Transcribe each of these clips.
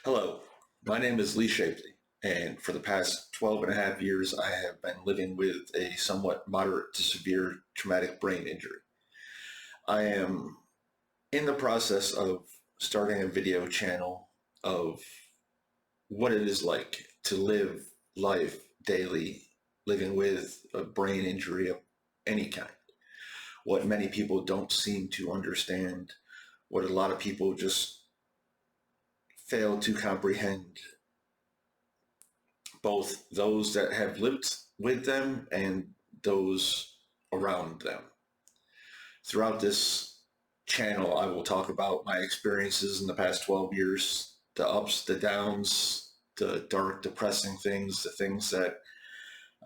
Hello, my name is Lee Shapley, and for the past 12 and a half years, I have been living with a somewhat moderate to severe traumatic brain injury. I am in the process of starting a video channel of what it is like to live life daily living with a brain injury of any kind. What many people don't seem to understand, what a lot of people just fail to comprehend, both those that have lived with them and those around them. Throughout this channel, I will talk about my experiences in the past 12 years, the ups, the downs, the dark, depressing things, the things that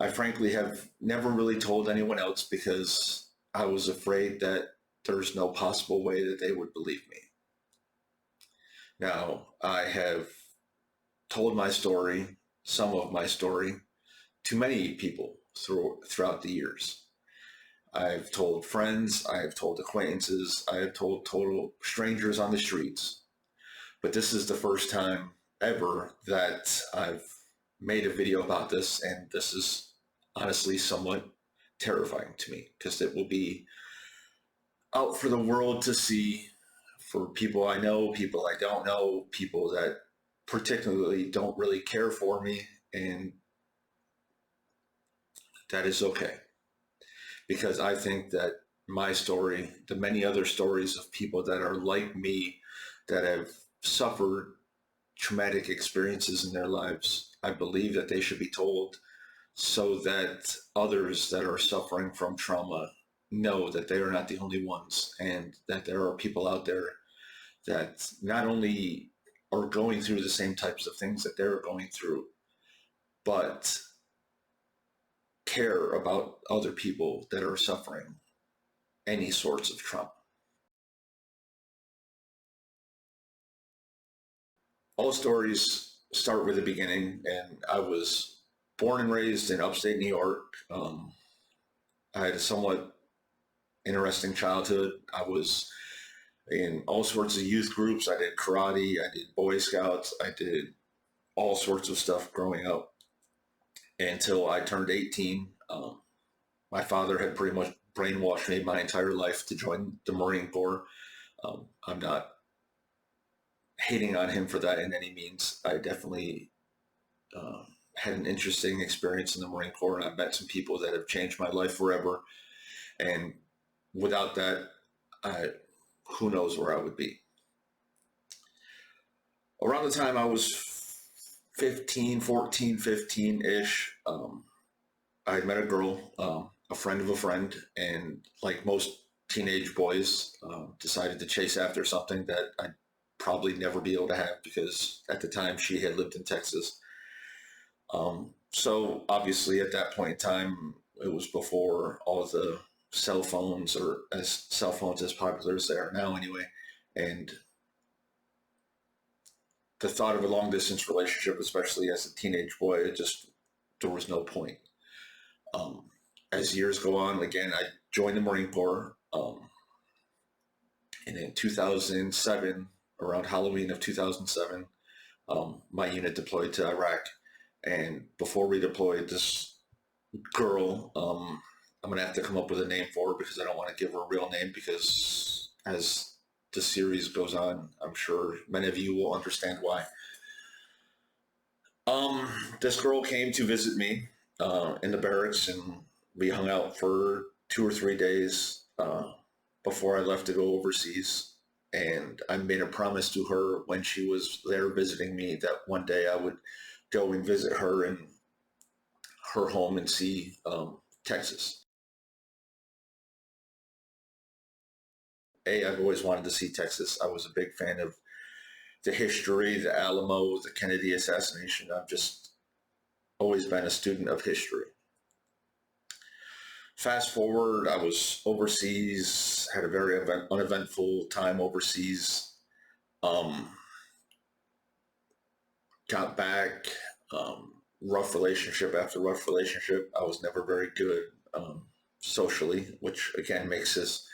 I frankly have never really told anyone else because I was afraid that there's no possible way that they would believe me. Now, I have told my story, some of my story, to many people throughout the years. I've told friends, I have told acquaintances, I have told total strangers on the streets. But this is the first time ever that I've made a video about this, and this is honestly somewhat terrifying to me because it will be out for the world to see, for people I know, people I don't know, people that particularly don't really care for me, and that is okay. Because I think that my story, the many other stories of people that are like me, that have suffered traumatic experiences in their lives, I believe that they should be told so that others that are suffering from trauma know that they are not the only ones, and that there are people out there that not only are going through the same types of things that they're going through, but care about other people that are suffering any sorts of trauma. All stories start with the beginning, and I was born and raised in upstate New York. I had a somewhat interesting childhood. I was in all sorts of youth groups. I did karate, I did Boy Scouts, I did all sorts of stuff growing up until I turned 18. My father had pretty much brainwashed me my entire life to join the Marine Corps. I'm not hating on him for that in any means. I definitely had an interesting experience in the Marine Corps, and I've met some people that have changed my life forever. And without that, who knows where I would be. Around the time I was 15, 14, 15-ish, I had met a girl, a friend of a friend, and like most teenage boys, decided to chase after something that I'd probably never be able to have because at the time she had lived in Texas. So obviously at that point in time, it was before all the cell phones, or as cell phones as popular as they are now anyway. And the thought of a long distance relationship, especially as a teenage boy, there was no point. Um, as years go on, again, I joined the Marine Corps. And in 2007, around Halloween of 2007, my unit deployed to Iraq. And before we deployed, this girl, I'm going to have to come up with a name for her because I don't want to give her a real name, because as the series goes on, I'm sure many of you will understand why. This girl came to visit me in the barracks, and we hung out for 2 or 3 days before I left to go overseas. And I made a promise to her when she was there visiting me that one day I would go and visit her in her home and see Texas. I've always wanted to see Texas. I was a big fan of the history, the Alamo, the Kennedy assassination. I've just always been a student of history. Fast forward, I was overseas, had a very uneventful time overseas. Um, got back, rough relationship after rough relationship. I was never very good socially, which again makes this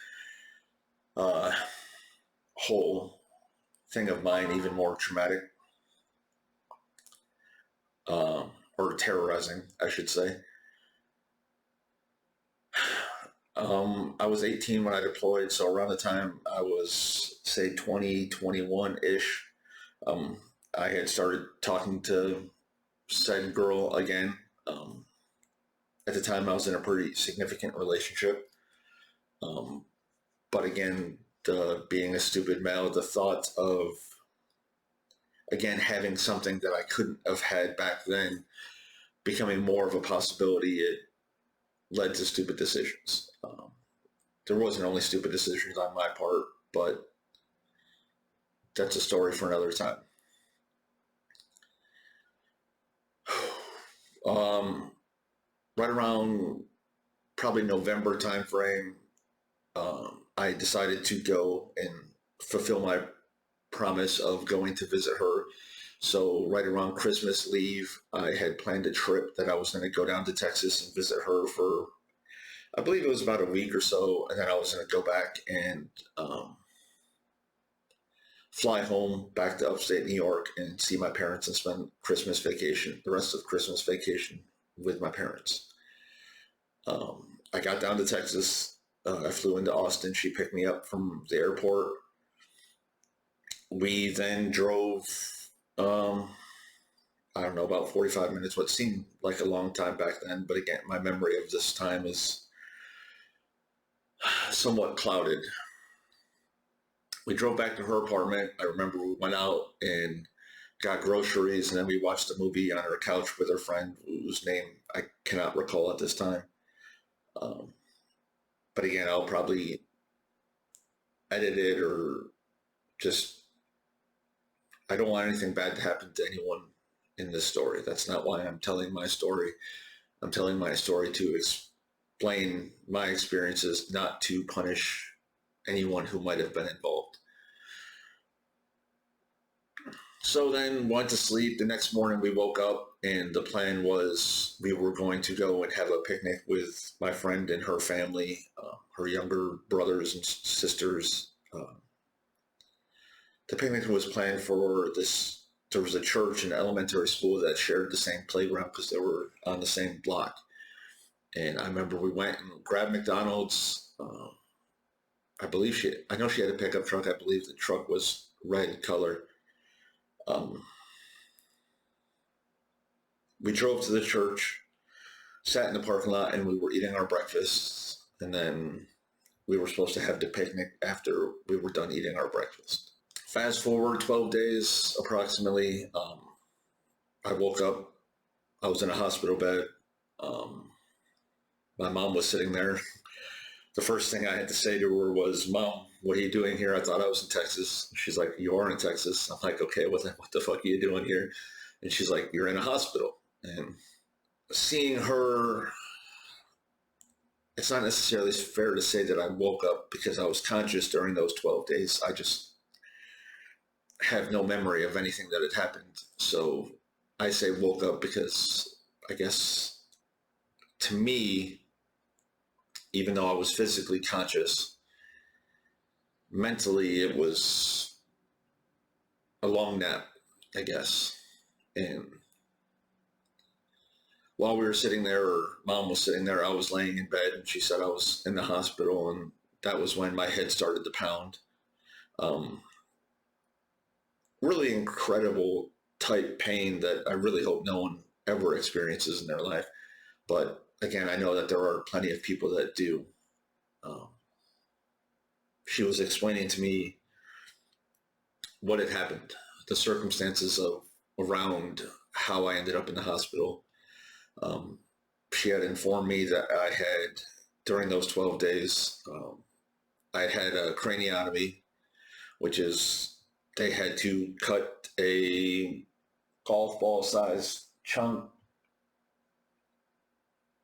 uh, whole thing of mine even more traumatic. or terrorizing, I should say. I was 18 when I deployed, so around the time I was, say, 20, 21-ish, um, I had started talking to said girl again. Um, at the time, I was in a pretty significant relationship. Um, but again, being a stupid male, the thought of, again, having something that I couldn't have had back then becoming more of a possibility, it led to stupid decisions. There wasn't only stupid decisions on my part, but that's a story for another time. Um, right around probably November timeframe, I decided to go and fulfill my promise of going to visit her. So right around Christmas leave, I had planned a trip that I was going to go down to Texas and visit her for, I believe it was about a week or so, and then I was going to go back and fly home back to upstate New York and see my parents and spend Christmas vacation, the rest of Christmas vacation with my parents. I got down to Texas. I flew into Austin. She picked me up from the airport. We then drove, I don't know, about 45 minutes, what seemed like a long time back then. But again, my memory of this time is somewhat clouded. We drove back to her apartment. I remember we went out and got groceries, and then we watched a movie on her couch with her friend, whose name I cannot recall at this time. Um, but again, I'll probably edit it or just, I don't want anything bad to happen to anyone in this story. That's not why I'm telling my story. I'm telling my story to explain my experiences, not to punish anyone who might have been involved. So then went to sleep. The next morning we woke up and the plan was we were going to go and have a picnic with my friend and her family, her younger brothers and sisters. The picnic was planned for this. There was a church and elementary school that shared the same playground because they were on the same block. And I remember we went and grabbed McDonald's. I know she had a pickup truck. I believe the truck was red color. We drove to the church, sat in the parking lot, and we were eating our breakfast. And then we were supposed to have the picnic after we were done eating our breakfast. Fast forward 12 days approximately. I woke up. I was in a hospital bed. My mom was sitting there. The first thing I had to say to her was, "Mom, what are you doing here? I thought I was in Texas." She's like, "You are in Texas." I'm like, "Okay, what the fuck are you doing here?" And she's like, "You're in a hospital." And seeing her, it's not necessarily fair to say that I woke up because I was conscious during those 12 days. I just have no memory of anything that had happened. So I say woke up because I guess to me, even though I was physically conscious, mentally it was a long nap, I guess. And while we were sitting there, or mom was sitting there, I was laying in bed and she said I was in the hospital, and that was when my head started to pound. Um, really incredible type pain that I really hope no one ever experiences in their life. But again, I know that there are plenty of people that do. Um, she was explaining to me what had happened, the circumstances of around how I ended up in the hospital. Um, she had informed me that I had, during those 12 days, I had a craniotomy, which is they had to cut a golf ball size chunk,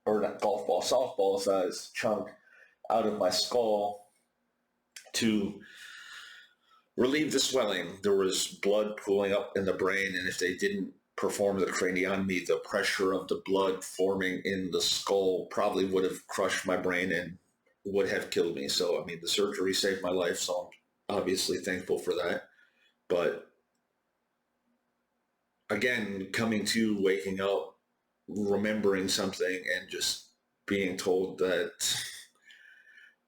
or not golf ball, softball size chunk out of my skull to relieve the swelling. There was blood pooling up in the brain, and if they didn't perform the craniotomy, the pressure of the blood forming in the skull probably would have crushed my brain and would have killed me. So, I mean, the surgery saved my life, so I'm obviously thankful for that. But again, coming to waking up, remembering something, and just being told that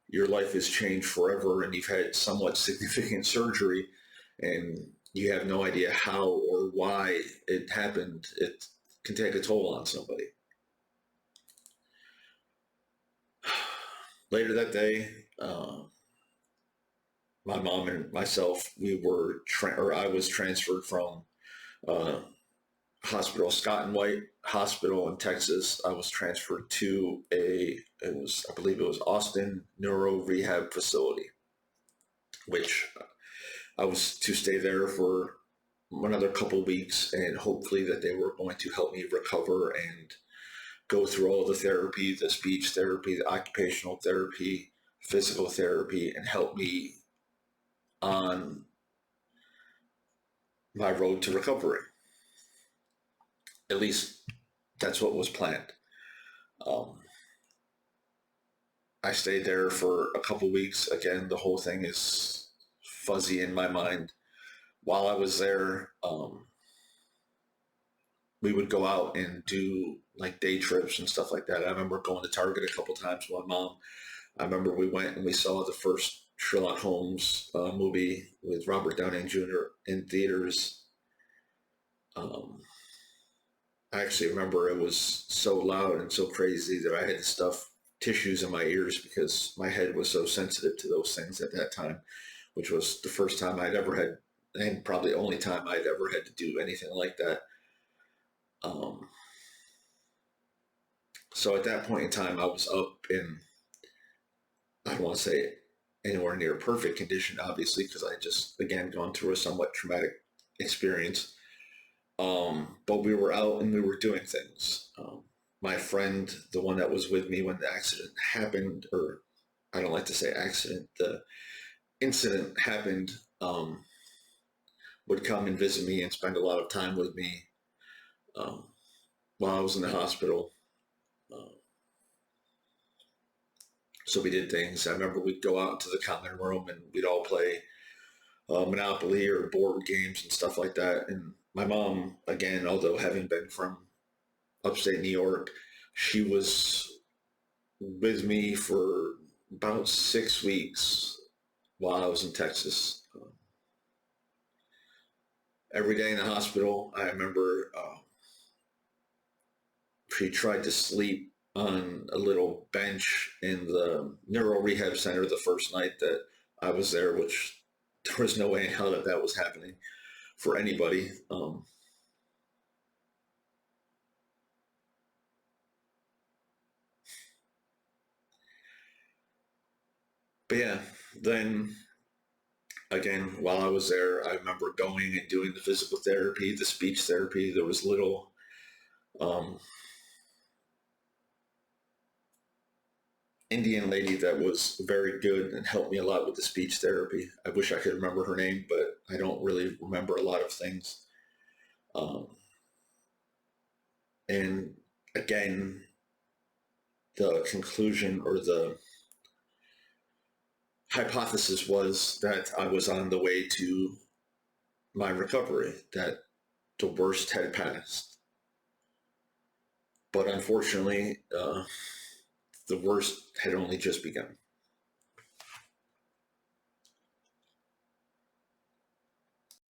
your life has changed forever and you've had somewhat significant surgery and you have no idea how or why it happened, it can take a toll on somebody. Later that day, my mom and myself, I was transferred from uh, hospital, Scott and White Hospital in Texas. I was transferred to I believe it was Austin Neuro Rehab Facility, which I was to stay there for another couple weeks, and hopefully that they were going to help me recover and go through all the therapy, the speech therapy, the occupational therapy, physical therapy, and help me on my road to recovery. At least that's what was planned. Um, I stayed there for a couple weeks. Again, the whole thing is fuzzy in my mind. While I was there, we would go out and do like day trips and stuff like that. I remember going to Target a couple times with my mom. I remember we went and we saw the first Sherlock Holmes movie with Robert Downey Jr. in theaters. Um, I actually remember it was so loud and so crazy that I had to stuff tissues in my ears because my head was so sensitive to those things at that time, which was the first time I'd ever had, and probably only time I'd ever had to do anything like that. Um, so at that point in time, I was up in, I don't want to say anywhere near perfect condition, obviously, because I just, again, gone through a somewhat traumatic experience. But we were out and we were doing things. My friend, the one that was with me when the accident happened, or I don't like to say accident, the incident happened, would come and visit me and spend a lot of time with me um, while I was in the hospital. Uh, so we did things. I remember we'd go out into the common room and we'd all play Monopoly or board games and stuff like that. And my mom, again, although having been from upstate New York, she was with me for about 6 weeks while I was in Texas. Every day in the hospital, I remember she tried to sleep on a little bench in the neuro rehab center the first night that I was there, which there was no way in hell that that was happening for anybody. But yeah, then again, while I was there, I remember going and doing the physical therapy, the speech therapy. There was little um, Indian lady that was very good and helped me a lot with the speech therapy. I wish I could remember her name, but I don't really remember a lot of things. Um, and again, the conclusion or the hypothesis was that I was on the way to my recovery, that the worst had passed. But unfortunately, the worst had only just begun.